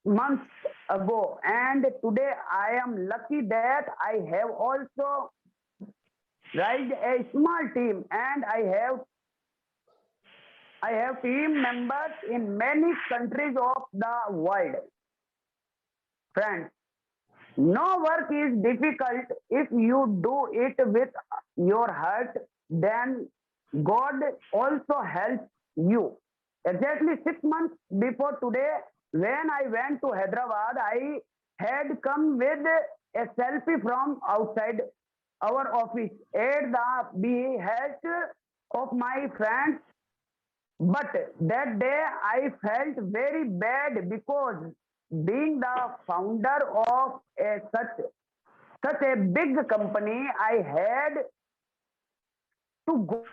months ago, and today I am lucky that I have also raised a small team, and I have team members in many countries of the world. Friends, no work is difficult if you do it with your heart, then God also helps you. Exactly 6 months before today, when I went to Hyderabad, I had come with a selfie from outside our office at the behest of my friends. But that day I felt very bad because being the founder of such a big company, I had to go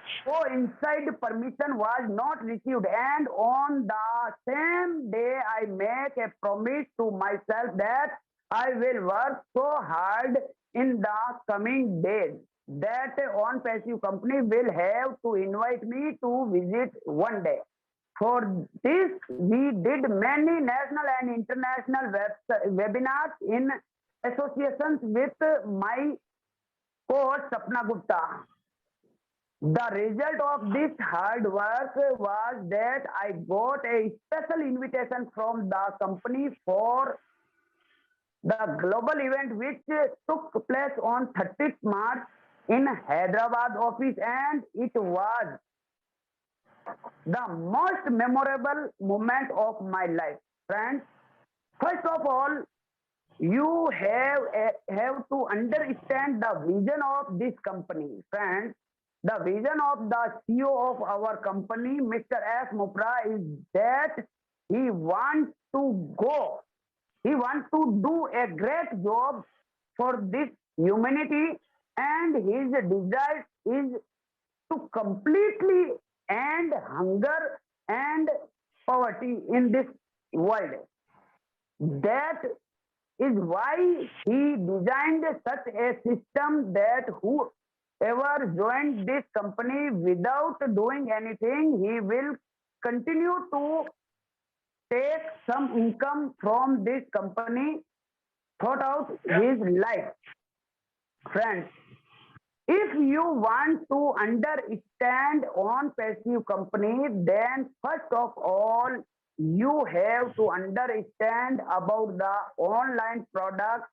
inside. Permission was not received, and on the same day I make a promise to myself that I will work so hard in the coming days that on passive company will have to invite me to visit one day. For this, we did many national and international webinars in associations with my coach Sapna Gupta. The result of this hard work was that I got a special invitation from the company for the global event which took place on 30th March in Hyderabad office, and it was the most memorable moment of my life. Friends, first of all, you have to understand the vision of this company. Friends, the vision of the CEO of our company, Mr. S. Mupra, is that he wants to go, he wants to do a great job for this humanity, and his desire is to completely end hunger and poverty in this world. That is why he designed such a system that whoever joined this company without doing anything, he will continue to take some income from this company throughout his life. Friends, if you want to understand on passive company, then first of all, you have to understand about the online products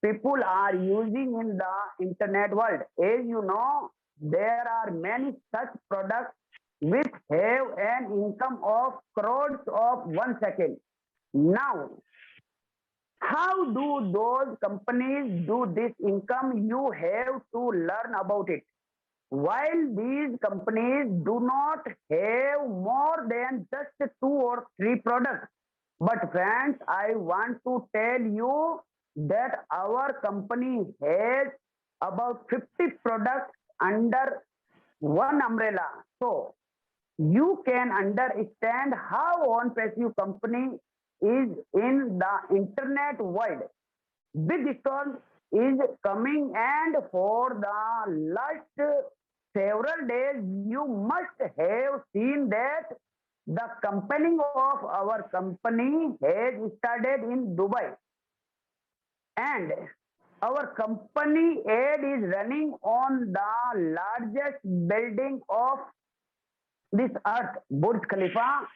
people are using in the internet world. As you know, there are many such products which have an income of crores of 1 second. Now, how do those companies do this income? You have to learn about it. While these companies do not have more than just two or three products, but friends, I want to tell you that our company has about 50 products under one umbrella. So you can understand how one passive company is in the internet world. Big storm is coming, and for the last several days you must have seen that the company of our company has started in Dubai, and our company ad is running on the largest building of this earth, Burj Khalifa.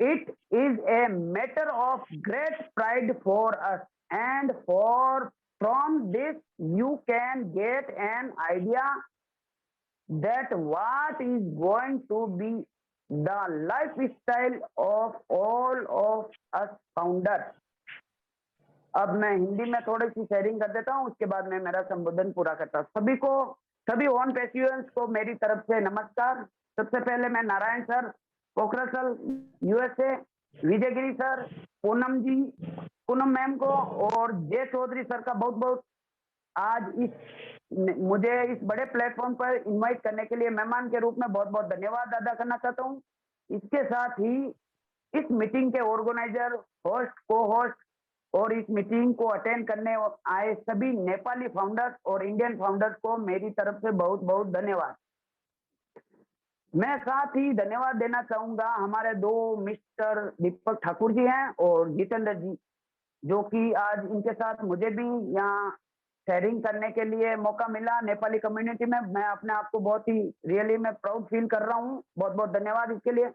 It is a matter of great pride for us, and for from this you can get an idea that what is going to be the lifestyle of all of us founders. अब मैं हिंदी में थोड़ी सी sharing कर देता हूं, उसके बाद मैं मेरा संबोधन पूरा करता हूं। सभी ओन पेशियंस को मेरी तरफ से नमस्कार। सबसे पहले मैं नारायण सर, पोखरसल USA, Vijaygiri sir, Poonam ma'am को और जय चौधरी सर का बहुत बहुत आज मुझे इस बड़े प्लेटफॉर्म पर इनवाइट करने के लिए मेहमान के रूप में बहुत बहुत धन्यवाद अदा करना चाहता हूं। इसके साथ ही इस मीटिंग के ऑर्गेनाइजर, होस्ट, को होस्ट और इस मीटिंग को अटेंड करने आए सभी नेपाली फाउंडर्स और इंडियन फाउंडर्स को मेरी तरफ से बहुत बहुत धन्यवाद। मैं साथ ही धन्यवाद देना चाहूंगा हमारे दो मिस्टर दीपक ठाकुर जी हैं और जितेंद्र जी, जो कि आज इनके साथ मुझे भी यहाँ शेयरिंग करने के लिए मौका मिला नेपाली कम्युनिटी में। मैं अपने आप को बहुत ही रियली मैं प्राउड फील कर रहा हूँ। बहुत बहुत धन्यवाद इसके लिए।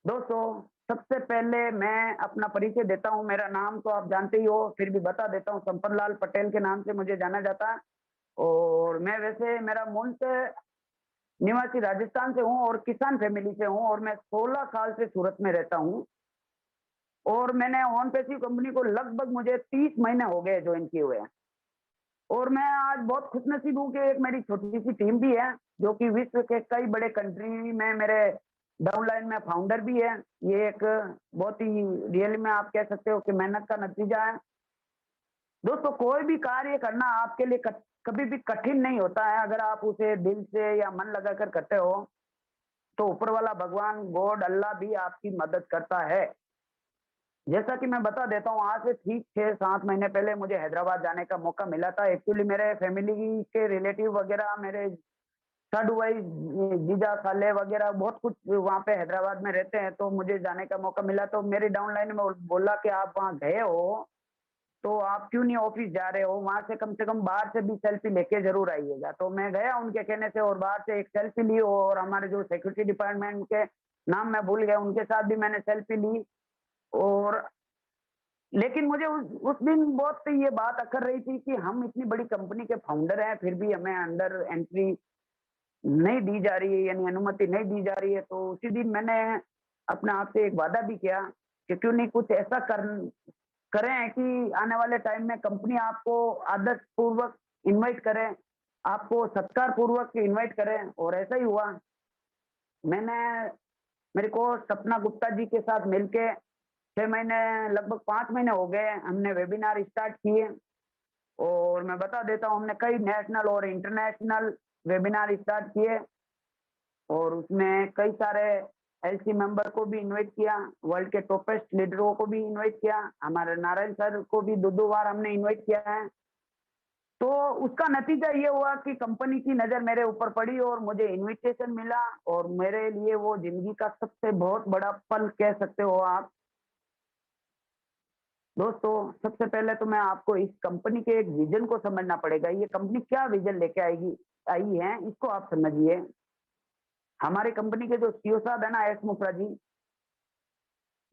दोस्तों, सबसे पहले मैं अपना परिचय देता हूँ। मेरा नाम तो आप जानते ही हो, फिर भी बता देता हूँ। संपत लाल पटेल के नाम से मुझे जाना जाता है और मैं वैसे मेरा मूल से निवासी राजस्थान से हूँ और किसान फैमिली से हूँ और मैं 16 साल से सूरत में रहता हूँ और मैंने ओन पैसिव कंपनी को लगभग मुझे 30 महीने हो गए ज्वाइन किए हुए हैं। और मैं आज बहुत खुशनसीब हूँ कि एक मेरी छोटी सी टीम भी है जो कि विश्व के कई बड़े कंट्री में मेरे डाउनलाइन में फाउंडर भी है। ये एक बहुत ही रियली में आप कह सकते हो कि मेहनत का नतीजा है। दोस्तों, कोई भी कार्य करना आपके लिए कभी भी कठिन नहीं होता है अगर आप उसे दिल से या मन लगाकर करते हो तो ऊपर वाला भगवान गॉड अल्लाह भी आपकी मदद करता है। जैसा कि मैं बता देता हूँ, आज से ठीक 6-7 महीने पहले मुझे हैदराबाद जाने का मौका मिला था। एक्चुअली मेरे फैमिली के रिलेटिव वगैरह, मेरे साडू भाई, जीजा साले वगैरह बहुत कुछ वहाँ पे हैदराबाद में रहते हैं, तो मुझे जाने का मौका मिला। तो मेरी डाउनलाइन में बोला कि आप वहाँ गए हो तो आप क्यों नहीं ऑफिस जा रहे हो, वहां से कम बाहर से भी सेल्फी लेके जरूर आइएगा। तो मैं गया उनके कहने से और बाहर से एक सेल्फी ली और हमारे जो सिक्योरिटी डिपार्टमेंट के नाम मैं भूल गया, उनके साथ भी मैंने सेल्फी ली। और लेकिन मुझे उस दिन बहुत ये बात अकर रही थी कि हम इतनी बड़ी कंपनी के फाउंडर हैं फिर भी हमें अंदर एंट्री नहीं दी जा रही है, यानी अनुमति नहीं दी जा रही है। तो उसी दिन मैंने अपने आप से एक वादा भी किया कि क्यों नहीं कुछ ऐसा करें कि आने वाले टाइम में कंपनी आपको आदर पूर्वक इनवाइट करें, आपको सत्कार पूर्वक इनवाइट करें। और ऐसा ही हुआ। मैंने मेरे को सपना गुप्ता जी के साथ मिलके 6 महीने, लगभग 5 महीने हो गए, हमने वेबिनार स्टार्ट किए। और मैं बता देता हूँ, हमने कई नेशनल और इंटरनेशनल वेबिनार स्टार्ट किए और उसमें कई सारे एलसी मेंबर को भी इनवाइट किया, वर्ल्ड के टॉपेस्ट लीडरों को भी इनवाइट किया, हमारे नारायण सर को भी 2-2 बार हमने इनवाइट किया है। तो उसका नतीजा ये हुआ कि कंपनी की नजर मेरे ऊपर पड़ी और मुझे इनविटेशन मिला और मेरे लिए वो जिंदगी का सबसे बहुत बड़ा पल कह सकते हो आप। दोस्तों, सबसे पहले तो मैं आपको इस कंपनी के एक विजन को समझना पड़ेगा। ये कंपनी क्या विजन लेके आई है, इसको आप समझिए। हमारी कंपनी के जो सीईओ साहब है ना, एस मुफ्रा जी,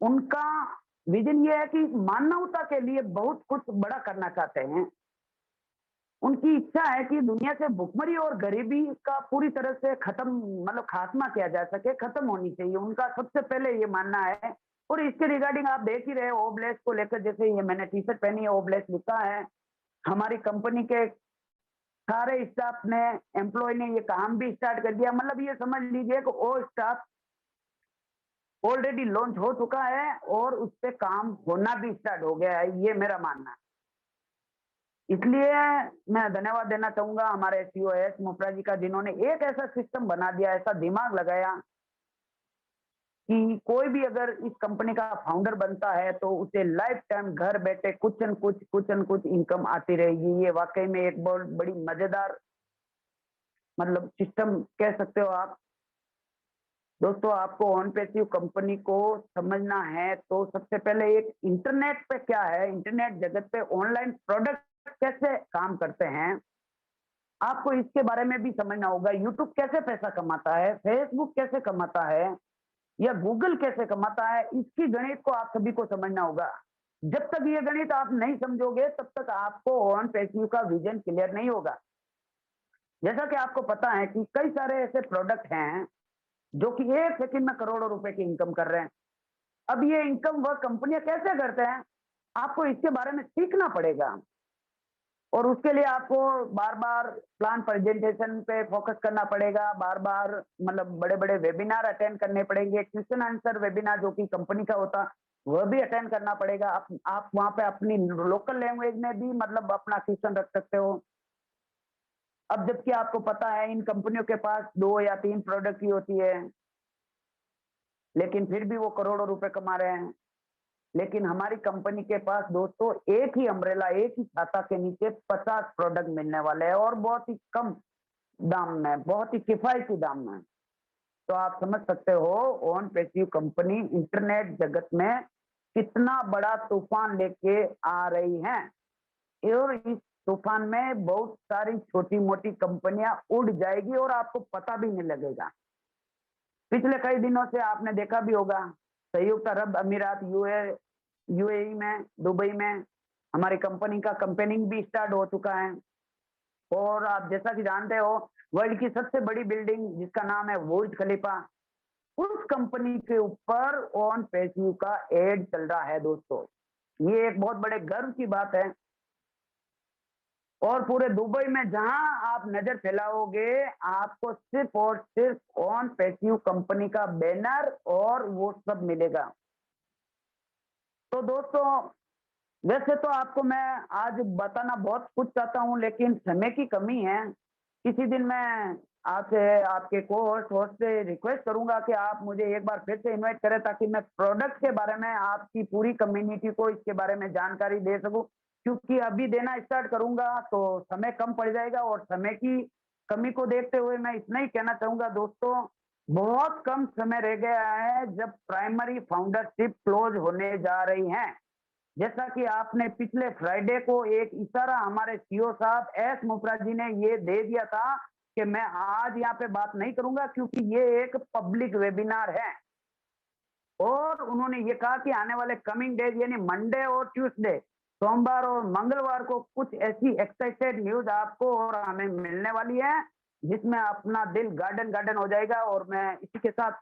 उनका विजन ये है कि मानवता के लिए बहुत कुछ बड़ा करना चाहते हैं। उनकी इच्छा है कि दुनिया से भुखमरी और गरीबी का पूरी तरह से खत्म, मतलब खात्मा किया जा सके, खत्म होनी चाहिए, उनका सबसे पहले ये मानना है। और इसके रिगार्डिंग आप देख ही रहे हो, ओब्लेस को लेकर, जैसे ये मैंने टी शर्ट पहनी है, ओब्लेस लिखा है। हमारी कंपनी के सारे स्टाफ ने, एम्प्लॉय ने ये काम भी स्टार्ट कर दिया। मतलब ये समझ लीजिए कि वो स्टाफ ऑलरेडी लॉन्च हो चुका है और उस पर काम होना भी स्टार्ट हो गया है, ये मेरा मानना है। इसलिए मैं धन्यवाद देना चाहूंगा हमारे सीईओ एस मुफ्रा जी का, जिन्होंने एक ऐसा सिस्टम बना दिया, ऐसा दिमाग लगाया कि कोई भी अगर इस कंपनी का फाउंडर बनता है तो उसे लाइफ टाइम घर बैठे कुछ न कुछ इनकम आती रहेगी। ये वाकई में एक बहुत बड़ी मजेदार, मतलब सिस्टम कह सकते हो आप। दोस्तों, आपको ऑन पैसिव कंपनी को समझना है तो सबसे पहले एक इंटरनेट पे क्या है, इंटरनेट जगत पे ऑनलाइन प्रोडक्ट कैसे काम करते हैं, आपको इसके बारे में भी समझना होगा। यूट्यूब कैसे पैसा कमाता है, फेसबुक कैसे कमाता है, या गूगल कैसे कमाता है, इसकी गणित को आप सभी को समझना होगा। जब तक ये गणित आप नहीं समझोगे तब तक आपको ऑन पैसिव का विजन क्लियर नहीं होगा। जैसा कि आपको पता है कि कई सारे ऐसे प्रोडक्ट हैं जो कि 1 सेकंड में करोड़ों रुपए की इनकम कर रहे हैं। अब ये इनकम वह कंपनियां कैसे करते हैं, आपको इसके बारे में सीखना पड़ेगा और उसके लिए आपको बार-बार प्लान प्रेजेंटेशन पे फोकस करना पड़ेगा, बार-बार मतलब बड़े-बड़े वेबिनार अटेंड करने पड़ेंगे, क्वेश्चन आंसर वेबिनार जो कि कंपनी का होता, वह भी अटेंड करना पड़ेगा। आप वहाँ पे अपनी लोकल लैंग्वेज में भी मतलब अपना क्वेश्चन रख सकते हो। अब जबकि आपको पता है इन कंपनियों के पास 2 या 3 प्रोडक्ट ही होती है, लेकिन फिर भी वो करोड़ों रुपए कमा रहे हैं। लेकिन हमारी कंपनी के पास दोस्तों एक ही अम्ब्रेला, एक ही छाता के नीचे 50 प्रोडक्ट मिलने वाले हैं और बहुत ही कम दाम में, बहुत ही किफायती दाम में। तो आप समझ सकते हो ऑन पैसिव कंपनी इंटरनेट जगत में कितना बड़ा तूफान लेके आ रही है। और इस तूफान में बहुत सारी छोटी मोटी कंपनियां उड़ जाएगी और आपको पता भी नहीं लगेगा। पिछले कई दिनों से आपने देखा भी होगा, संयुक्त अरब अमीरात यूएई में, दुबई में हमारी कंपनी का कंपेनिंग भी स्टार्ट हो चुका है। और आप जैसा कि जानते हो, वर्ल्ड की सबसे बड़ी बिल्डिंग जिसका नाम है बुर्ज खलीफा, उस कंपनी के ऊपर ऑन पैसिव का एड चल रहा है दोस्तों। ये एक बहुत बड़े गर्व की बात है। और पूरे दुबई में जहां आप नजर फैलाओगे, आपको सिर्फ और सिर्फ ऑन पैसिव कंपनी का बैनर और वो सब मिलेगा। तो दोस्तों, वैसे तो आपको मैं आज बताना बहुत कुछ चाहता हूं, लेकिन समय की कमी है। किसी दिन मैं आपसे, आपके होस्ट से रिक्वेस्ट करूंगा कि आप मुझे एक बार फिर से इनवाइट करें, ताकि मैं प्रोडक्ट के बारे में आपकी पूरी कम्युनिटी को इसके बारे में जानकारी दे सकूं। क्योंकि अभी देना स्टार्ट करूंगा तो समय कम पड़ जाएगा, और समय की कमी को देखते हुए मैं इतना ही कहना चाहूंगा दोस्तों, बहुत कम समय रह गया है जब प्राइमरी फाउंडरशिप क्लोज होने जा रही है। जैसा कि आपने पिछले फ्राइडे को एक इशारा हमारे सीईओ साहब एस मुफरा जी ने ये दे दिया था कि मैं आज यहाँ पे बात नहीं करूंगा क्योंकि ये एक पब्लिक वेबिनार है। और उन्होंने ये कहा कि आने वाले कमिंग डेज यानी मंडे और ट्यूसडे, सोमवार और मंगलवार को कुछ ऐसी एक्साइटेड न्यूज आपको और हमें मिलने वाली है जिसमें अपना दिल गार्डन गार्डन हो जाएगा। और मैं इसी के साथ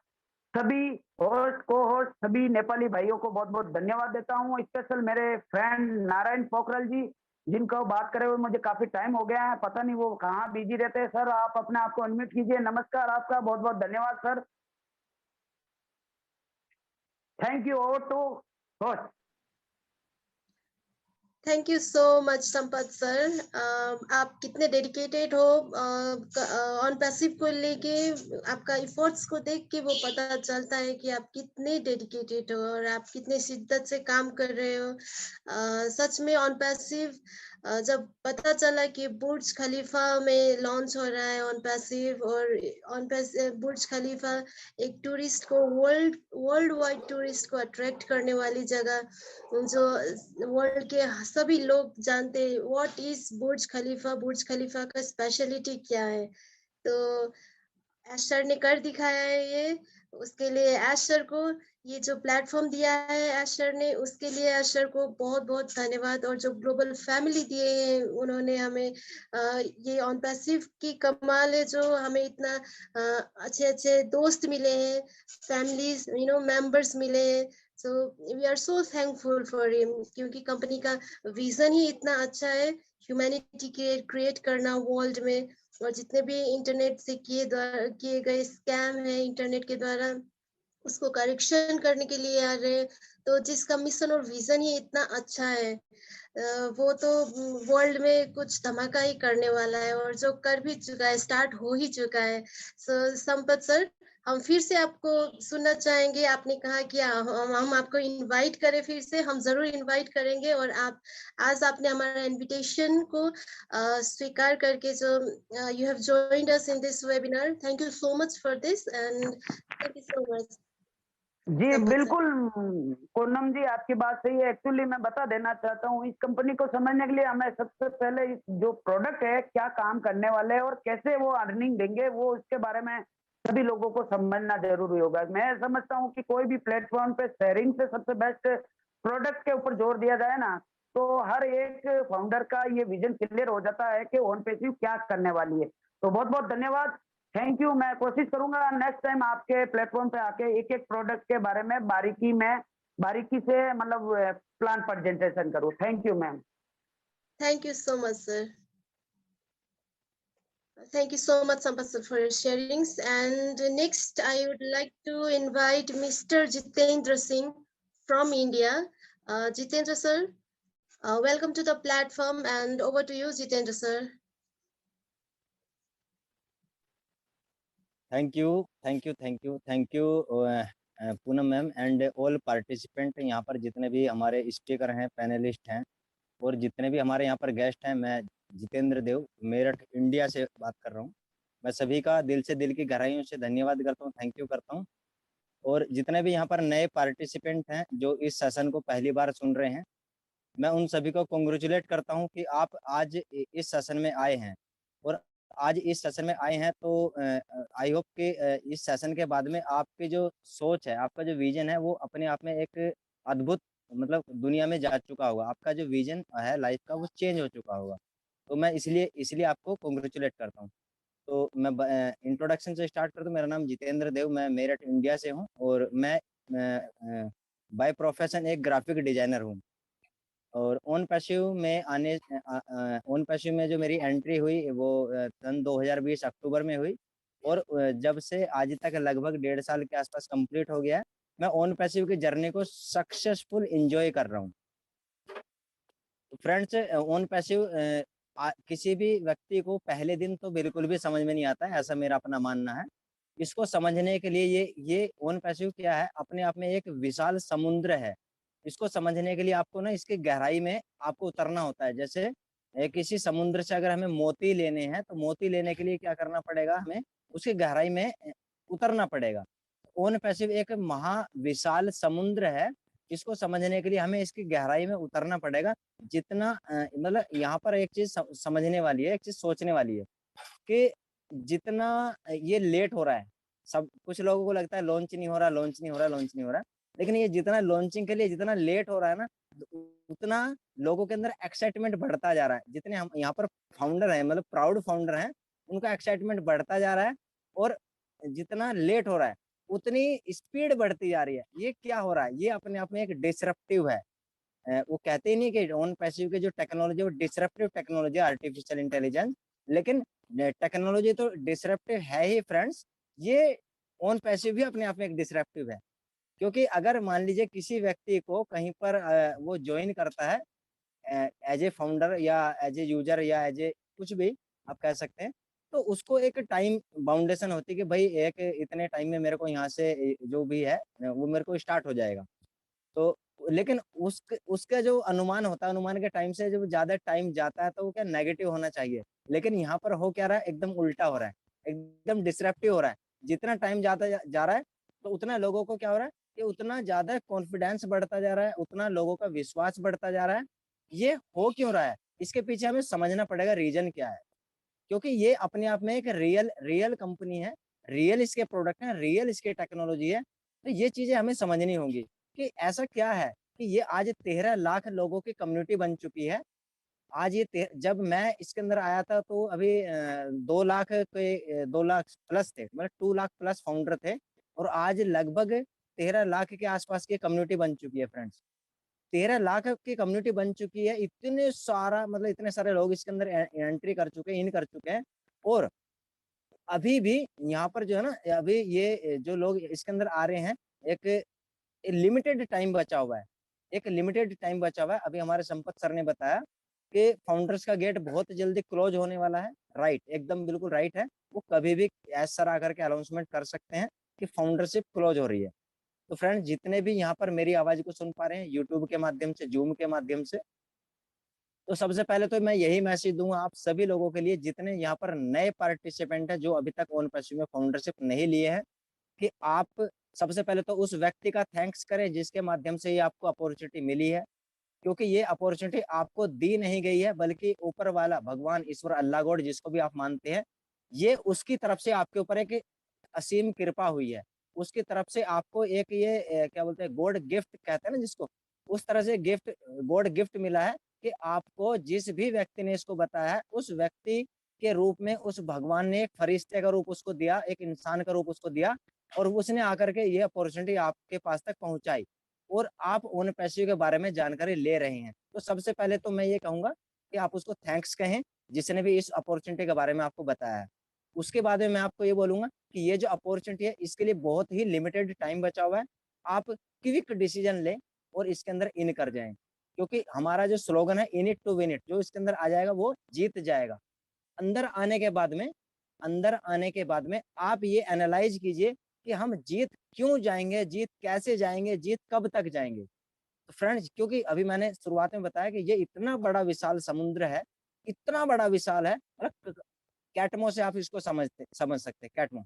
सभी होस्ट को होस्ट सभी नेपाली भाइयों को बहुत बहुत धन्यवाद देता हूँ। स्पेशल मेरे फ्रेंड नारायण पोखरल जी, जिनको बात करे हुए मुझे काफी टाइम हो गया है, पता नहीं वो कहाँ बिजी रहते हैं। सर, आप अपने आप को अनम्यूट कीजिए। नमस्कार, आपका बहुत बहुत धन्यवाद sir. Thank you. Over to host. Thank you so much Sampath sir. आप कितने डेडिकेटेड हो ऑन पैसिव को लेके, आपका इफोर्ट्स को देख के वो पता चलता है कि आप कितने डेडिकेटेड हो और आप कितने शिद्दत से काम कर रहे हो। सच में ऑन पैसिव जब पता चला कि बुर्ज खलीफा में लॉन्च हो रहा है ऑन पैसिव, और ऑन पैसिव बुर्ज खलीफा एक टूरिस्ट को वर्ल्ड वाइड टूरिस्ट को अट्रैक्ट करने वाली जगह, जो वर्ल्ड के सभी लोग जानते हैं व्हाट इज बुर्ज खलीफा का स्पेशलिटी क्या है। तो एशर ने कर दिखाया है ये। उसके लिए एशर को ये जो प्लेटफॉर्म दिया है एशर ने, उसके लिए एशर को बहुत बहुत धन्यवाद। और जो ग्लोबल फैमिली दिए हैं उन्होंने हमें, ये ऑन पैसिव की कमाल है जो हमें इतना अच्छे अच्छे दोस्त मिले हैं, फैमिलीज मेंबर्स मिले हैं। So we are so thankful for him, क्योंकि कंपनी का विजन ही इतना अच्छा है, ह्यूमैनिटी के क्रिएट करना वर्ल्ड में। और जितने भी इंटरनेट से किए गए स्कैम है इंटरनेट के द्वारा, उसको करेक्शन करने के लिए आ रहे हैं। तो जिसका मिशन और विजन ही इतना अच्छा है, वो तो वर्ल्ड में कुछ धमाका ही करने वाला है, और जो कर भी चुका है, स्टार्ट हो ही चुका है। संपत सर, हम फिर से आपको सुनना चाहेंगे। आपने कहा कि हम आपको इनवाइट करें, फिर से हम जरूर इनवाइट करेंगे। और आप आज आपने हमारा इनविटेशन को स्वीकार करके जो you have joined us in this webinar, thank you so much for this and thank you so much. जी बिल्कुल पूनम जी, आपकी बात सही है। एक्चुअली मैं बता देना चाहता हूँ, इस कंपनी को समझने के लिए हमें सबसे पहले इस जो प्रोडक्ट है क्या काम करने वाले हैं और कैसे वो अर्निंग देंगे, वो उसके बारे में सभी लोगों को समझना जरूरी होगा। मैं समझता हूँ कि कोई भी प्लेटफॉर्म पे शेयरिंग से सबसे बेस्ट प्रोडक्ट के ऊपर जोर दिया जाए ना, तो हर एक फाउंडर का ये विजन क्लियर हो जाता है कि ऑन पैसिव क्या करने वाली है। तो बहुत बहुत धन्यवाद, थैंक यू। मैं कोशिश करूंगा नेक्स्ट टाइम आपके प्लेटफॉर्म पे आके एक एक प्रोडक्ट के बारे में बारीकी से मतलब प्लान प्रेजेंटेशन करूं। Thank you ma'am. Thank you so much sir. Thank you so much, Sampath, sir, for your sharings. And next, I would like to invite Mr. Jitendra Singh from India. Jitendra sir, welcome to the platform, and over to you, Jitendra sir. Thank you Poonam ma'am and all participant, यहाँ पर जितने भी हमारे speaker हैं, panelist हैं, और जितने भी हमारे यहाँ पर गेस्ट हैं। मैं जितेंद्र देव मेरठ इंडिया से बात कर रहा हूँ। मैं सभी का दिल से, दिल की गहराइयों से धन्यवाद करता हूँ, थैंक यू करता हूँ। और जितने भी यहाँ पर नए पार्टिसिपेंट हैं जो इस सेशन को पहली बार सुन रहे हैं, मैं उन सभी को कॉन्ग्रेचुलेट करता हूँ कि आप आज इस सेशन में आए हैं। और आज इस सेशन में आए हैं तो आई होप कि इस सेशन के बाद में आपकी जो सोच है, आपका जो विजन है, वो अपने आप में एक अद्भुत मतलब दुनिया में जा चुका होगा। आपका जो विजन है लाइफ का वो चेंज हो चुका होगा। तो मैं इसलिए इसलिए आपको कॉन्ग्रेचुलेट करता हूँ। तो मैं इंट्रोडक्शन से स्टार्ट करता हूँ। मेरा नाम जितेंद्र देव, मैं मेरठ इंडिया से हूँ और मैं बाय प्रोफेशन एक ग्राफिक डिजाइनर हूँ। और ऑन पैसिव में ऑन पैसिव में जो मेरी एंट्री हुई वो सन 2020 अक्टूबर में हुई। और जब से आज तक लगभग 1.5 साल के आसपास कंप्लीट हो गया है। मैं ऑन पैसिव की जर्नी को सक्सेसफुल एंजॉय कर रहा हूँ। फ्रेंड्स, ऑन पैसिव किसी भी व्यक्ति को पहले दिन तो बिल्कुल भी समझ में नहीं आता है, ऐसा मेरा अपना मानना है। इसको समझने के लिए ये ऑन पैसिव क्या है, अपने आप में एक विशाल समुद्र है। इसको समझने के लिए आपको ना इसकी गहराई में आपको उतरना होता है। जैसे किसी समुद्र से अगर हमें मोती लेने हैं तो मोती लेने के लिए क्या करना पड़ेगा, हमें उसकी गहराई में उतरना पड़ेगा। ओन पैसिव एक महाविशाल समुद्र है। इसको समझने के लिए हमें इसकी गहराई में उतरना पड़ेगा। जितना मतलब यहाँ पर एक चीज समझने वाली है, एक चीज सोचने वाली है कि जितना ये लेट हो रहा है, सब कुछ लोगों को लगता है लॉन्च नहीं हो रहा, लॉन्च नहीं हो रहा, लॉन्च नहीं हो रहा। लेकिन ये जितना लॉन्चिंग के लिए जितना लेट हो रहा है ना, उतना लोगों के अंदर एक्साइटमेंट बढ़ता जा रहा है। जितने हम यहाँ पर फाउंडर हैं, मतलब प्राउड फाउंडर हैं, उनका एक्साइटमेंट बढ़ता जा रहा है। और जितना लेट हो रहा है उतनी स्पीड बढ़ती जा रही है। ये क्या हो रहा है, ये अपने आप में एक डिसरप्टिव है। वो कहते ही नहीं कि ऑन पैसिव की जो टेक्नोलॉजी वो डिसरप्टिव टेक्नोलॉजी, आर्टिफिशियल इंटेलिजेंस। लेकिन टेक्नोलॉजी तो डिसरप्टिव है ही फ्रेंड्स, ये ऑन पैसिव भी अपने आप में एक डिसरप्टिव है। क्योंकि अगर मान लीजिए किसी व्यक्ति को कहीं पर वो ज्वाइन करता है एज ए फाउंडर या एज ए यूजर या एज ए कुछ भी आप कह सकते हैं, तो उसको एक टाइम बाउंडेशन होती है कि भाई एक इतने टाइम में मेरे को यहाँ से जो भी है वो मेरे को स्टार्ट हो जाएगा। तो लेकिन उसका जो अनुमान होता है, अनुमान के टाइम से जब ज्यादा टाइम जाता है तो वो क्या नेगेटिव होना चाहिए। लेकिन यहाँ पर हो क्या रहा है, एकदम उल्टा हो रहा है, एकदम डिसरप्टिव हो रहा है। जितना टाइम जाता जा रहा है तो उतना लोगों को क्या हो रहा है कि उतना ज्यादा कॉन्फिडेंस बढ़ता जा रहा है, उतना लोगों का विश्वास बढ़ता जा रहा है। ये हो क्यों रहा है, इसके पीछे हमें समझना पड़ेगा रीजन क्या है। क्योंकि ये अपने आप में एक रियल रियल कंपनी है, रियल इसके प्रोडक्ट है, रियल इसके टेक्नोलॉजी है। तो ये चीजें हमें समझनी होंगी कि ऐसा क्या है कि ये आज 13 लाख लोगों की कम्युनिटी बन चुकी है। आज ये जब मैं इसके अंदर आया था तो अभी 2 लाख के 2 लाख प्लस थे, मतलब 2 लाख प्लस फाउंडर थे। और आज लगभग 13 लाख के आसपास की कम्युनिटी बन चुकी है फ्रेंड्स। 13 लाख की कम्युनिटी बन चुकी है। इतने सारा मतलब इतने सारे लोग इसके अंदर एंट्री कर चुके हैं, इन कर चुके हैं। और अभी भी यहाँ पर जो है ना, अभी ये जो लोग इसके अंदर आ रहे हैं, एक लिमिटेड टाइम बचा हुआ है, एक लिमिटेड टाइम बचा हुआ है। अभी हमारे संपत सर ने बताया कि फाउंडर्स का गेट बहुत जल्दी क्लोज होने वाला है। राइट, एकदम बिल्कुल राइट है। वो कभी भी एज सर आकर के अनाउंसमेंट कर सकते हैं कि फाउंडरशिप क्लोज हो रही है। तो फ्रेंड, जितने भी यहाँ पर मेरी आवाज को सुन पा रहे हैं यूट्यूब के माध्यम से, जूम के माध्यम से, तो सबसे पहले तो मैं यही मैसेज दूंगा आप सभी लोगों के लिए, जितने यहाँ पर नए पार्टिसिपेंट हैं जो अभी तक ओन पैसिव में फाउंडरशिप नहीं लिए हैं, कि आप सबसे पहले तो उस व्यक्ति का थैंक्स करें जिसके माध्यम से ये आपको अपॉर्चुनिटी मिली है। क्योंकि ये अपॉर्चुनिटी आपको दी नहीं गई है, बल्कि ऊपर वाला भगवान, ईश्वर, अल्लाह, गॉड, जिसको भी आप मानते हैं, ये उसकी तरफ से आपके ऊपर एक असीम कृपा हुई है। उसकी तरफ से आपको एक ये क्या बोलते हैं, गॉड गिफ्ट कहते हैं ना जिसको, उस तरह से गिफ्ट, गॉड गिफ्ट मिला है कि आपको जिस भी व्यक्ति ने इसको बताया है, उस व्यक्ति के रूप में उस भगवान ने एक फरिश्ते का रूप उसको दिया, एक इंसान का रूप उसको दिया। और उसने आकर के ये अपॉर्चुनिटी आपके पास तक पहुंचाई और आप उन पैसे के बारे में जानकारी ले रहे हैं। तो सबसे पहले तो मैं ये कहूंगा कि आप उसको थैंक्स कहें जिसने भी इस अपॉर्चुनिटी के बारे में आपको बताया है। उसके बाद में मैं आपको ये बोलूंगा कि ये जो अपॉर्चुनिटी है इसके लिए बहुत ही लिमिटेड टाइम बचा हुआ है। आप क्विक डिसीजन लें और इसके अंदर इन कर जाएं। क्योंकि हमारा जो स्लोगन है, in it to win it, जो इसके अंदर आ जाएगा वो जीत जाएगा। अंदर आने के बाद में, अंदर आने के बाद में आप ये एनालाइज कीजिए कि हम जीत क्यों जाएंगे, जीत कैसे जाएंगे, जीत कब तक जाएंगे। तो फ्रेंड्स, क्योंकि अभी मैंने शुरुआत में बताया कि ये इतना बड़ा विशाल समुद्र है, इतना बड़ा विशाल है, मतलब कैटमो से आप इसको समझ सकते हैं। कैटमो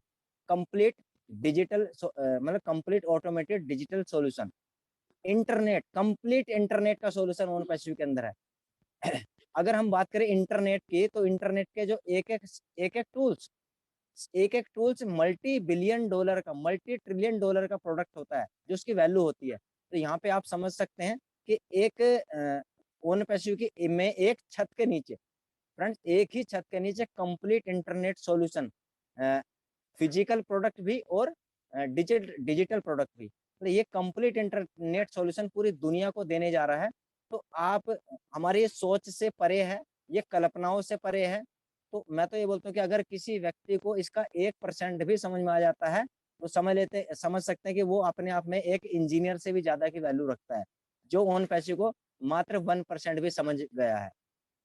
कंप्लीट डिजिटल मतलब complete automated digital solution, internet, complete internet का सॉल्यूशन ओन पैसिव के अंदर है। अगर हम बात करें इंटरनेट की, तो इंटरनेट के जो एक एक टूल्स मल्टी बिलियन डॉलर का, मल्टी ट्रिलियन डॉलर का प्रोडक्ट होता है, जो उसकी वैल्यू होती है। तो यहाँ पे आप समझ सकते हैं कि एक ओन पैसिव की में एक छत के नीचे, फ्रेंड्स एक ही छत के नीचे complete internet solution, physical product भी और डिजिटल प्रोडक्ट भी, तो ये कंप्लीट इंटरनेट सॉल्यूशन पूरी दुनिया को देने जा रहा है। तो आप, हमारी ये सोच से परे है, ये कल्पनाओं से परे है। तो मैं तो ये बोलता हूँ कि अगर किसी व्यक्ति को इसका 1% भी समझ में आ जाता है, तो समझ सकते हैं कि वो अपने आप में एक इंजीनियर से भी ज्यादा की वैल्यू रखता है, जो ओन पैसिव को मात्र 1% भी समझ गया है।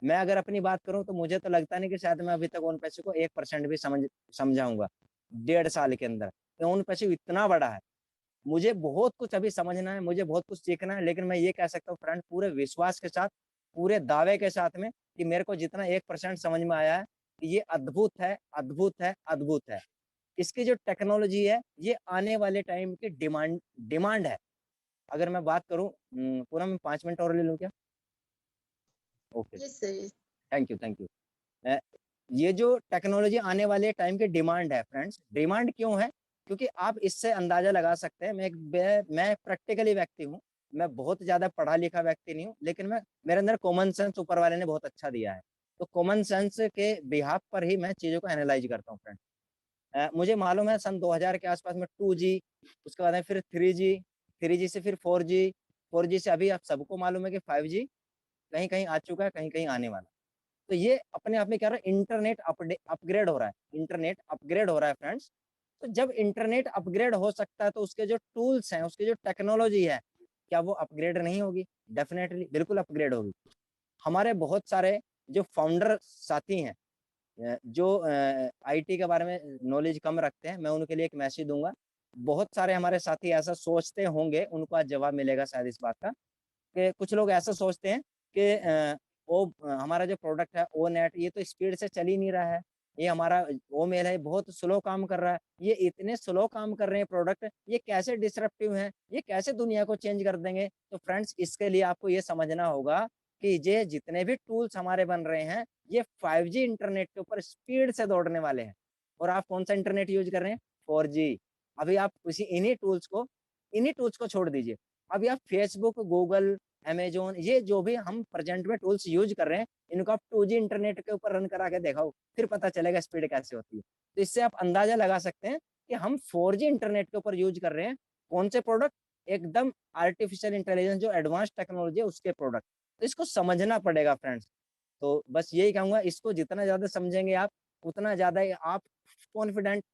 मैं अगर अपनी बात करूं तो मुझे तो लगता नहीं कि शायद मैं अभी तक ओन पैसिव को 1% भी समझाऊंगा 1.5 साल के अंदर। तो ओन पैसिव इतना बड़ा है, मुझे बहुत कुछ अभी समझना है, मुझे बहुत कुछ सीखना है, लेकिन मैं ये कह सकता हूँ फ्रेंड पूरे विश्वास के साथ, पूरे दावे के साथ में, कि मेरे को जितना 1% समझ में आया है, ये अद्भुत है, अद्भुत है, अद्भुत है। इसकी जो टेक्नोलॉजी है, ये आने वाले टाइम की डिमांड है। अगर मैं बात करूं, पूरा मैं 5 मिनट और ले लूं क्या? Okay, yes sir. Thank you, thank you. ये जो टेक्नोलॉजी आने वाले टाइम की डिमांड है फ्रेंड्स, डिमांड क्यों है? क्योंकि आप इससे अंदाजा लगा सकते हैं, मैं प्रैक्टिकली व्यक्ति हूँ, मैं बहुत ज्यादा पढ़ा लिखा व्यक्ति नहीं हूँ, लेकिन मैं, मेरे अंदर कॉमन सेंस ऊपर वाले ने बहुत अच्छा दिया है। तो कॉमन सेंस के बिहाफ पर ही मैं चीजों को एनालाइज करता हूँ फ्रेंड। मुझे मालूम है सन 2000 के आसपास में 2G, उसके बाद में फिर 3G, 3G से फिर 4G, 4G से अभी आप सबको मालूम है कि 5G कहीं कहीं आ चुका है, कहीं कहीं आने वाला। तो ये अपने आप में क्या रहा है, इंटरनेट अपग्रेड हो रहा है, इंटरनेट अपग्रेड हो रहा है फ्रेंड्स। तो जब इंटरनेट अपग्रेड हो सकता है, तो उसके जो टूल्स हैं, उसकी जो टेक्नोलॉजी है, क्या वो अपग्रेड नहीं होगी? डेफिनेटली, बिल्कुल अपग्रेड होगी। हमारे बहुत सारे जो फाउंडर साथी हैं, जो आईटी के बारे में नॉलेज कम रखते हैं, मैं उनके लिए एक मैसेज दूंगा। बहुत सारे हमारे साथी ऐसा सोचते होंगे, उनको आज जवाब मिलेगा शायद इस बात का, कि कुछ लोग ऐसा सोचते हैं कि हमारा जो प्रोडक्ट है ओ नेट, ये तो स्पीड से चल ही नहीं रहा है, ये हमारा ओ मेल है बहुत स्लो काम कर रहा है, ये इतने स्लो काम कर रहे हैं प्रोडक्ट, ये कैसे डिसरप्टिव है, ये कैसे दुनिया को चेंज कर देंगे? तो फ्रेंड्स इसके लिए आपको ये समझना होगा कि ये जितने भी टूल्स हमारे बन रहे हैं, ये 5G इंटरनेट के ऊपर स्पीड से दौड़ने वाले हैं। और आप कौन सा इंटरनेट यूज कर रहे हैं? 4G। अभी आप इन्हीं टूल्स को छोड़ दीजिए, अभी आप फेसबुक, गूगल, अमेजोन, ये जो भी हम प्रेजेंट में टूल्स यूज कर रहे हैं, इनको आप 2G इंटरनेट के ऊपर रन करा के दिखाओ, फिर पता चलेगा स्पीड कैसे होती है। तो इससे आप अंदाजा लगा सकते हैं कि हम 4G इंटरनेट के ऊपर यूज कर रहे हैं। कौन से प्रोडक्ट? एकदम आर्टिफिशियल इंटेलिजेंस, जो एडवांस टेक्नोलॉजी है, उसके प्रोडक्ट। तो इसको समझना पड़ेगा फ्रेंड्स। तो बस यही कहूंगा, इसको जितना ज्यादा समझेंगे आप, उतना ज्यादा आप कॉन्फिडेंट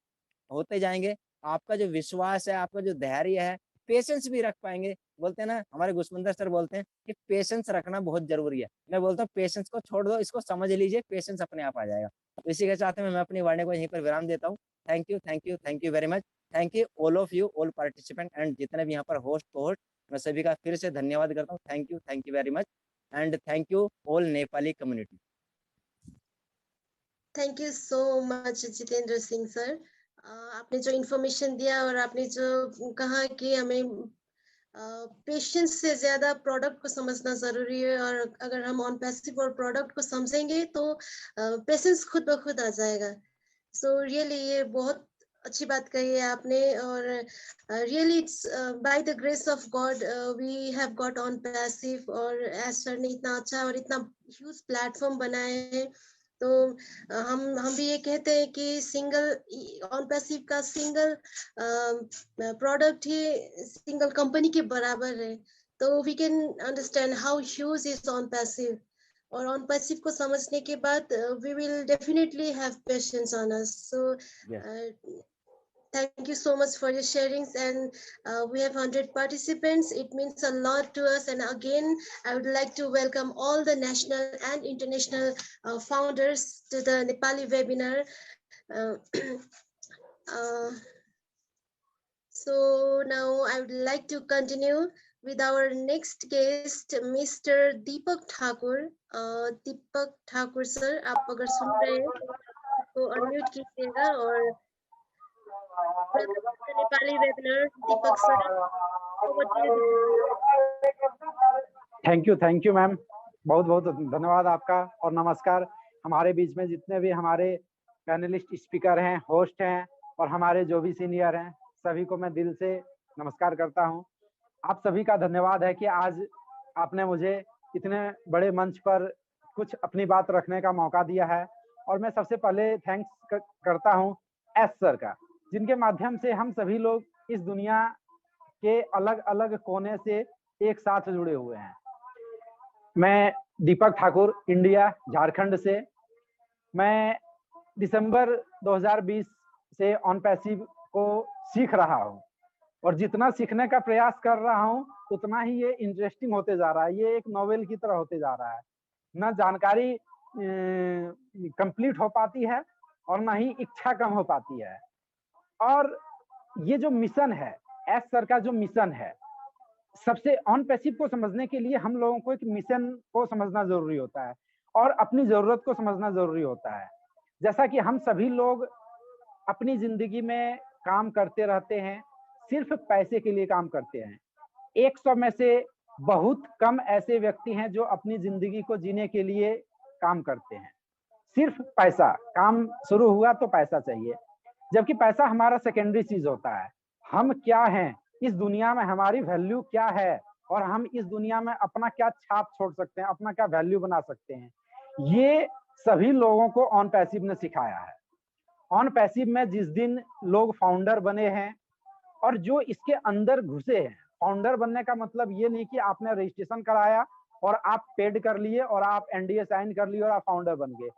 होते जाएंगे। आपका जो विश्वास है, आपका जो धैर्य है, पेशेंस भी रख पाएंगे। बोलते हैं ना, हमारे गुस्मंदर सर बोलते हैं कि पेशेंस रखना बहुत जरूरी है। मैं बोलता हूँ पेशेंस को छोड़ दो, इसको समझ लीजिए, पेशेंस अपने आप आ जाएगा। तो इसी के साथ में मैं अपनी वाणी को यहीं पर विराम देता हूँ। Thank you, thank you, thank you very much. Thank you all of you, all participant, and जितने भी यहाँ पर होस्ट कोहोस्ट, मैं सभी का फिर से धन्यवाद करता हूँ। Thank you very much, and thank you all Nepali community. Thank you so much Jitendra Singh sir. आपने जो इन्फॉर्मेशन दिया और आपने जो कहा कि हमें पेशेंस से ज्यादा प्रोडक्ट को समझना जरूरी है, और अगर हम ऑन पैसिव और प्रोडक्ट को समझेंगे तो पेशेंस खुद ब खुद आ जाएगा। सो रियली ये बहुत अच्छी बात कही है आपने, और really it's by the grace of God we have got Onpassive, और एज सर ने इतना अच्छा और इतना ह्यूज प्लेटफॉर्म बनाए हैं। तो हम भी ये कहते हैं कि सिंगल ऑन पैसिव का सिंगल प्रोडक्ट ही सिंगल कंपनी के बराबर है। तो we can understand how huge is Onpassive, और ऑन पैसिव को समझने के बाद we will definitely have patience on us. So thank you so much for your sharings, and we have 100 participants. It means a lot to us, and again I would like to welcome all the national and international founders to the Nepali webinar. uh, uh, so now I would like to continue with our next guest, Mr. Deepak Thakur. Deepak Thakur sir, आप अगर सुन रहे हैं को unmute कीजिएगा और Nepali webinar Deepak sir, thank you ma'am, बहुत बहुत धन्यवाद आपका और नमस्कार। हमारे बीच में जितने भी हमारे पैनलिस्ट स्पीकर हैं, होस्ट हैं और हमारे जो भी सीनियर हैं, सभी को मैं दिल से नमस्कार करता हूं। आप सभी का धन्यवाद है कि आज आपने मुझे इतने बड़े मंच पर कुछ अपनी बात रखने का मौका दिया है। और मैं सबसे पहले थैंक्स करता हूं एस सर का, जिनके माध्यम से हम सभी लोग इस दुनिया के अलग अलग कोने से एक साथ जुड़े हुए हैं। मैं दीपक ठाकुर, इंडिया, झारखंड से। मैं दिसंबर 2020 से ऑन पैसिव को सीख रहा हूँ और जितना सीखने का प्रयास कर रहा हूँ उतना ही ये इंटरेस्टिंग होते जा रहा है। ये एक नोवेल की तरह होते जा रहा है। ना जानकारी कंप्लीट हो पाती है और ना ही इच्छा कम हो पाती है। और ये जो मिशन है, एस सर का जो मिशन है, सबसे ऑन पैसिव को समझने के लिए हम लोगों को एक मिशन को समझना जरूरी होता है और अपनी जरूरत को समझना जरूरी होता है। जैसा कि हम सभी लोग अपनी जिंदगी में काम करते रहते हैं, सिर्फ पैसे के लिए काम करते हैं। 100 में से बहुत कम ऐसे व्यक्ति हैं जो अपनी जिंदगी को जीने के लिए काम करते हैं। सिर्फ पैसा, काम शुरू हुआ तो पैसा चाहिए, जबकि पैसा हमारा सेकेंडरी चीज होता है। हम क्या हैं इस दुनिया में, हमारी वैल्यू क्या है और हम इस दुनिया में अपना क्या छाप छोड़ सकते हैं, अपना क्या वैल्यू बना सकते हैं, ये सभी लोगों को ऑन पैसिव ने सिखाया है। ऑन पैसिव में जिस दिन लोग फाउंडर बने हैं और जो इसके अंदर घुसे हैं, फाउंडर बनने का मतलब ये नहीं कि आपने रजिस्ट्रेशन कराया और आप पेड कर लिए और आप एनडीए साइन कर लिए और आप फाउंडर बन गए।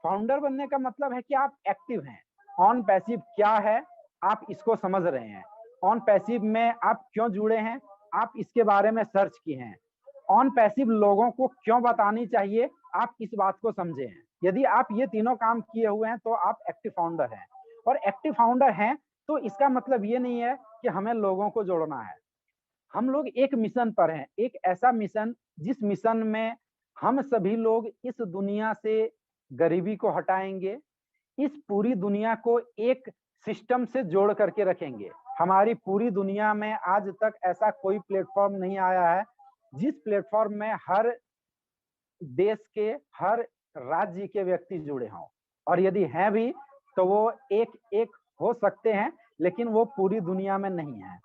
फाउंडर बनने का मतलब है कि आप एक्टिव हैं। ऑन पैसिव क्या है, आप इसको समझ रहे हैं। ऑन पैसिव में आप क्यों जुड़े हैं, आप इसके बारे में सर्च किए हैं। ऑन पैसिव लोगों को क्यों बतानी चाहिए, आप इस बात को समझे हैं। यदि आप ये तीनों काम किए हुए हैं तो आप एक्टिव फाउंडर हैं। और एक्टिव फाउंडर हैं तो इसका मतलब ये नहीं है कि हमें लोगों को जोड़ना है। हम लोग एक मिशन पर हैं, एक ऐसा मिशन जिस मिशन में हम सभी लोग इस दुनिया से गरीबी को हटाएंगे, इस पूरी दुनिया को एक सिस्टम से जोड़ करके रखेंगे। हमारी पूरी दुनिया में आज तक ऐसा कोई प्लेटफॉर्म नहीं आया है जिस प्लेटफॉर्म में हर देश के, हर राज्य के व्यक्ति जुड़े हों। और यदि हैं भी तो वो एक एक हो सकते हैं, लेकिन वो पूरी दुनिया में नहीं है।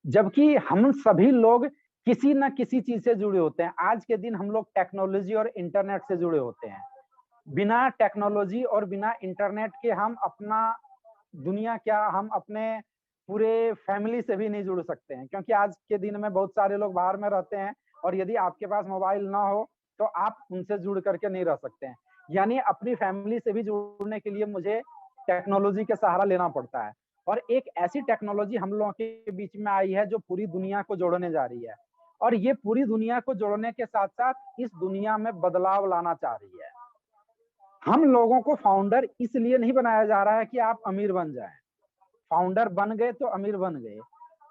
जबकि हम सभी लोग किसी न किसी चीज से जुड़े होते हैं। आज के दिन हम लोग टेक्नोलॉजी और इंटरनेट से जुड़े होते हैं। बिना टेक्नोलॉजी और बिना इंटरनेट के हम अपना दुनिया क्या, हम अपने पूरे फैमिली से भी नहीं जुड़ सकते हैं, क्योंकि आज के दिन में बहुत सारे लोग बाहर में रहते हैं और यदि आपके पास मोबाइल ना हो तो आप उनसे जुड़ करके नहीं रह सकते हैं। यानी अपनी फैमिली से भी जुड़ने के लिए मुझे टेक्नोलॉजी का सहारा लेना पड़ता है। और एक ऐसी टेक्नोलॉजी हम लोगों के बीच में आई है जो पूरी दुनिया को जोड़ने जा रही है। और ये पूरी दुनिया को जोड़ने के साथ साथ इस दुनिया में बदलाव लाना चाह रही है। हम लोगों को फाउंडर इसलिए नहीं बनाया जा रहा है कि आप अमीर बन जाएं। फाउंडर बन गए तो अमीर बन गए।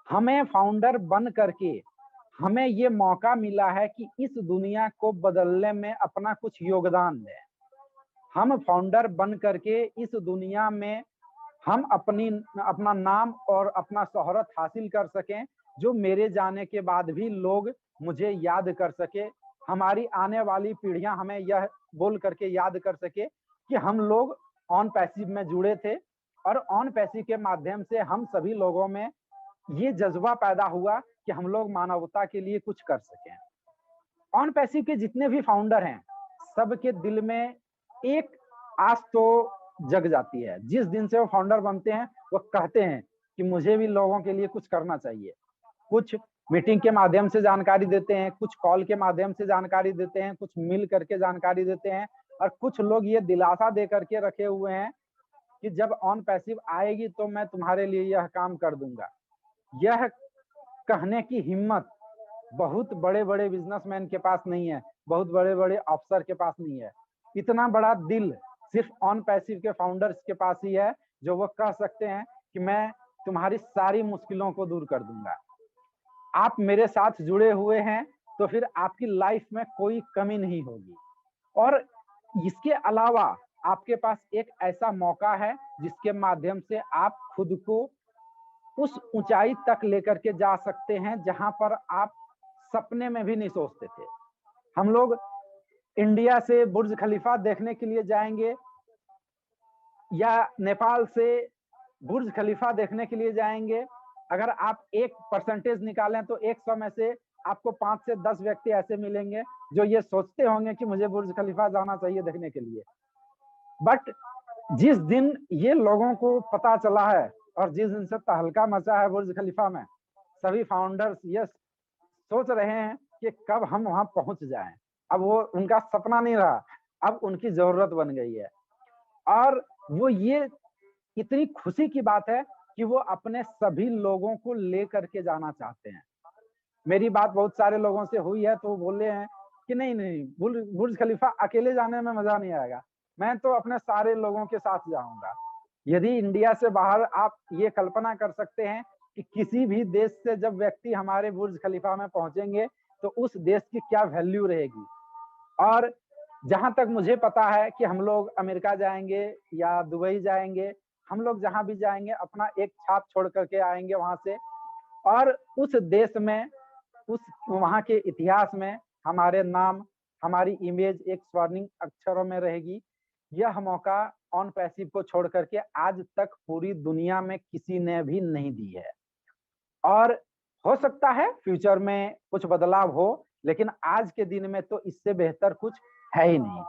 हमें फाउंडर बन करके हमें ये मौका मिला है कि इस दुनिया को बदलने में अपना कुछ योगदान दें। हम फाउंडर बन करके इस दुनिया में हम अपना नाम और अपना शोहरत हासिल कर सकें, जो मेरे जाने के बाद भी लोग मुझे याद कर सके। हमारी आने वाली पीढ़ियां हमें यह बोल करके याद कर सके कि हम लोग ऑन पैसिव में जुड़े थे और ऑन पैसिव के माध्यम से हम सभी लोगों में ये जज्बा पैदा हुआ कि हम लोग मानवता के लिए कुछ कर सकें। ऑन पैसिव के जितने भी फाउंडर हैं, सबके दिल में एक आस तो जग जाती है। जिस दिन से वो फाउंडर बनते हैं वो कहते हैं कि मुझे भी लोगों के लिए कुछ करना चाहिए। कुछ मीटिंग के माध्यम से जानकारी देते हैं, कुछ कॉल के माध्यम से जानकारी देते हैं, कुछ मिल करके जानकारी देते हैं और कुछ लोग ये दिलासा दे करके रखे हुए हैं कि जब ऑन पैसिव आएगी तो मैं तुम्हारे लिए यह काम कर दूंगा। यह कहने की हिम्मत बहुत बड़े बड़े बिजनेसमैन के पास नहीं है, बहुत बड़े बड़े अफसर के पास नहीं है। इतना बड़ा दिल सिर्फ ऑन पैसिव के फाउंडर्स के पास ही है, जो वो कह सकते हैं कि मैं तुम्हारी सारी मुश्किलों को दूर कर दूंगा। आप मेरे साथ जुड़े हुए हैं तो फिर आपकी लाइफ में कोई कमी नहीं होगी। और इसके अलावा आपके पास एक ऐसा मौका है जिसके माध्यम से आप खुद को उस ऊंचाई तक लेकर के जा सकते हैं जहां पर आप सपने में भी नहीं सोचते थे। हम लोग इंडिया से बुर्ज खलीफा देखने के लिए जाएंगे या नेपाल से बुर्ज खलीफा देखने के लिए जाएंगे, अगर आप 1% निकालें तो 100 में से आपको 5 से 10 व्यक्ति ऐसे मिलेंगे जो ये सोचते होंगे कि मुझे बुर्ज खलीफा जाना चाहिए देखने के लिए। बट जिस दिन ये लोगों को पता चला है और जिस दिन से तहलका मचा है बुर्ज खलीफा में, सभी फाउंडर्स ये सोच रहे हैं कि कब हम वहां पहुंच जाएं। अब वो उनका सपना नहीं रहा, अब उनकी जरूरत बन गई है। और वो ये इतनी खुशी की बात है कि वो अपने सभी लोगों को लेकर के जाना चाहते हैं। मेरी बात बहुत सारे लोगों से हुई है तो वो बोले हैं कि नहीं नहीं, बुर्ज खलीफा अकेले जाने में मजा नहीं आएगा, मैं तो अपने सारे लोगों के साथ जाऊंगा। यदि इंडिया से बाहर आप ये कल्पना कर सकते हैं कि किसी भी देश से जब व्यक्ति हमारे बुर्ज खलीफा में पहुंचेंगे तो उस देश की क्या वैल्यू रहेगी। और जहां तक मुझे पता है कि हम लोग अमेरिका जाएंगे या दुबई जाएंगे, हम लोग जहां भी जाएंगे अपना एक छाप छोड़ करके आएंगे वहां से, और उस देश में उस वहां के इतिहास में हमारे नाम, हमारी इमेज एक स्वर्णिम अक्षरों में रहेगी। यह मौका ऑन पैसिव को छोड़ करके आज तक पूरी दुनिया में किसी ने भी नहीं दी है। और हो सकता है फ्यूचर में कुछ बदलाव हो, लेकिन आज के दिन में तो इससे बेहतर कुछ है ही नहीं।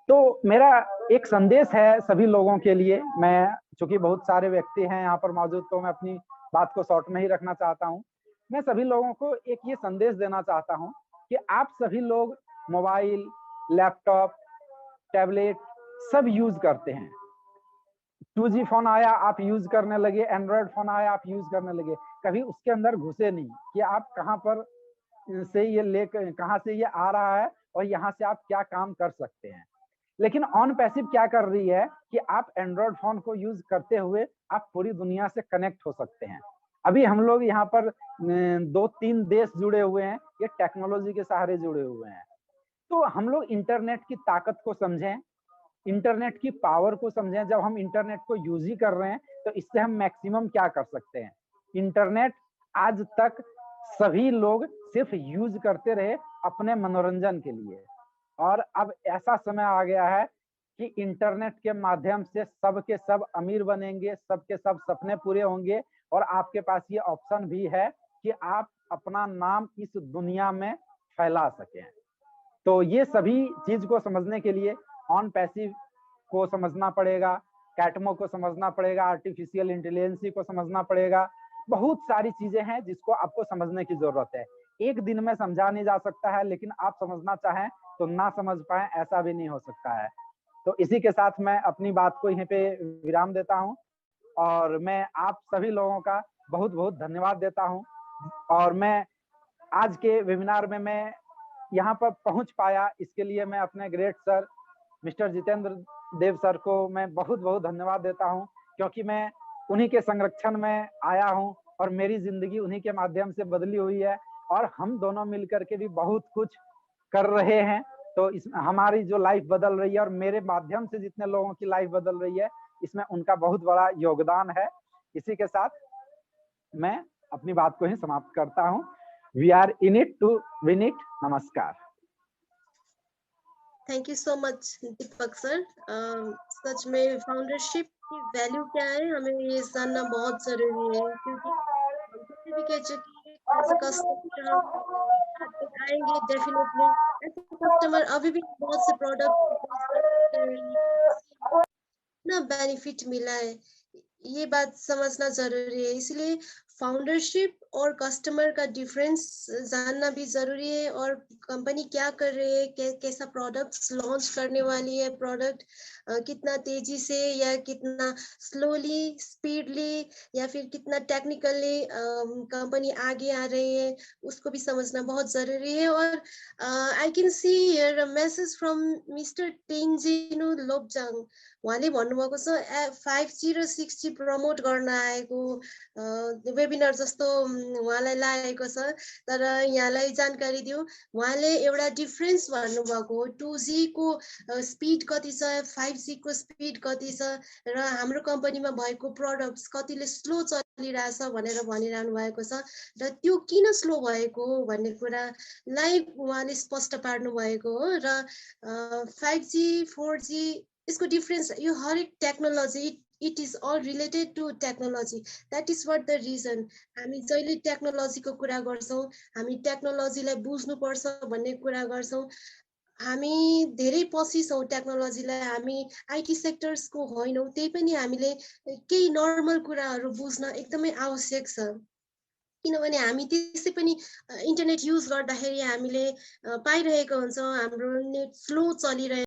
तो मेरा एक संदेश है सभी लोगों के लिए, मैं चूंकि बहुत सारे व्यक्ति हैं यहाँ पर मौजूद तो मैं अपनी बात को शॉर्ट में ही रखना चाहता हूँ। मैं सभी लोगों को एक ये संदेश देना चाहता हूँ कि आप सभी लोग मोबाइल, लैपटॉप, टैबलेट सब यूज करते हैं। 2G फोन आया आप यूज करने लगे, एंड्रॉयड फोन आया आप यूज करने लगे, कभी उसके अंदर घुसे नहीं कि आप कहाँ पर से ये लेकर कहाँ से ये आ रहा है और यहाँ से आप क्या काम कर सकते हैं। लेकिन ऑन पैसिव क्या कर रही है कि आप एंड्रॉयड फोन को यूज करते हुए आप पूरी दुनिया से कनेक्ट हो सकते हैं। अभी हम लोग यहाँ पर 2-3 देश जुड़े हुए हैं, ये टेक्नोलॉजी के सहारे जुड़े हुए हैं। तो हम लोग इंटरनेट की ताकत को समझें, इंटरनेट की पावर को समझें। जब हम इंटरनेट को यूज ही कर रहे हैं तो इससे हम मैक्सिमम क्या कर सकते हैं। इंटरनेट आज तक सभी लोग सिर्फ यूज करते रहे अपने मनोरंजन के लिए, और अब ऐसा समय आ गया है कि इंटरनेट के माध्यम से सब के सब अमीर बनेंगे, सब के सब सपने पूरे होंगे, और आपके पास ये ऑप्शन भी है कि आप अपना नाम इस दुनिया में फैला सकें। तो ये सभी चीज को समझने के लिए ऑन पैसिव को समझना पड़ेगा, कैटमो को समझना पड़ेगा, आर्टिफिशियल इंटेलिजेंसी को समझना पड़ेगा। बहुत सारी चीजें हैं जिसको आपको समझने की जरूरत है। एक दिन में समझा नहीं जा सकता है, लेकिन आप समझना चाहें तो ना समझ पाए ऐसा भी नहीं हो सकता है। तो इसी के साथ मैं अपनी बात को यहीं पे विराम देता हूं, और मैं आप सभी लोगों का बहुत बहुत धन्यवाद देता हूं। और मैं आज के वेबिनार में मैं यहाँ पर पहुंच पाया, इसके लिए मैं अपने ग्रेट सर मिस्टर जितेंद्र देव सर को मैं बहुत बहुत धन्यवाद देता हूं, क्योंकि मैं उन्हीं के संरक्षण में आया हूं और मेरी जिंदगी उन्हीं के माध्यम से बदली हुई है, और हम दोनों मिलकर के भी बहुत कुछ कर रहे हैं। तो इस हमारी जो लाइफ बदल रही है और मेरे माध्यम से जितने लोगों की लाइफ बदल रही है, इसमें उनका बहुत बड़ा योगदान है। इसी के साथ मैं अपनी बात को ही समाप्त करता हूं। We are in it to win it. नमस्कार। Thank you so much Deepak sir. सच में फाउंडरशिप की वैल्यू क्या है हमें ये जानना बहुत जरूरी है, क्योंकि हम पहले भी कह चुके हैं एज अ कस्टमर हम आएंगे डेफिनेटली। एज अ कस्टमर अभी भी बहुत से प्रोडक्ट ना बेनिफिट मिला है, ये बात समझना जरूरी है। इसलिए फाउंडरशिप और कस्टमर का डिफरेंस जानना भी जरूरी है, और कंपनी क्या कर रही है, कैसा प्रोडक्ट्स लॉन्च करने वाली है, प्रोडक्ट कितना तेजी से या कितना स्लोली, स्पीडली, या फिर कितना टेक्निकली कंपनी आगे आ रही है, उसको भी समझना बहुत जरूरी है। और I can see here a message from mister Tenzin Lobsang. उहाँले भन्नुभएको छ 5G र 6G प्रमोट गर्न आएको वेबिनार वेबिनार जस्तो उहाँलाई लागेको छ, तर यहाँलाई जानकारी दिउँ, उहाँले एउटा डिफरेन्स भन्नुभएको हो। 2G को स्पिड कति छ, 5G को स्पिड कति छ र हाम्रो कम्पनीमा भएको प्रोडक्ट्स कतिले स्लो चलिरहेछ भनेर भनिरहनु भएको छ र त्यो किन स्लो भएको हो भन्ने कुरालाई उहाँले स्पष्ट पार्नु भएको हो। र 5G 4G यसको डिफरेन्स, यो हरेक technology, it is all related to technology. That is what the reason हामी जहिले टेक्नोलोजीको कुरा गर्छौँ, हामी टेक्नोलोजीलाई बुझ्नुपर्छ भन्ने कुरा गर्छौँ। हामी धेरै पछि छौँ टेक्नोलोजीलाई, हामी आइटी सेक्टर्सको होइनौँ, त्यही पनि हामीले केही नर्मल कुराहरू बुझ्न एकदमै आवश्यक छ। किनभने हामी त्यसै पनि इन्टरनेट युज गर्दाखेरि हामीले पाइरहेको हुन्छौँ, हाम्रो नेट स्लो चलिरहेको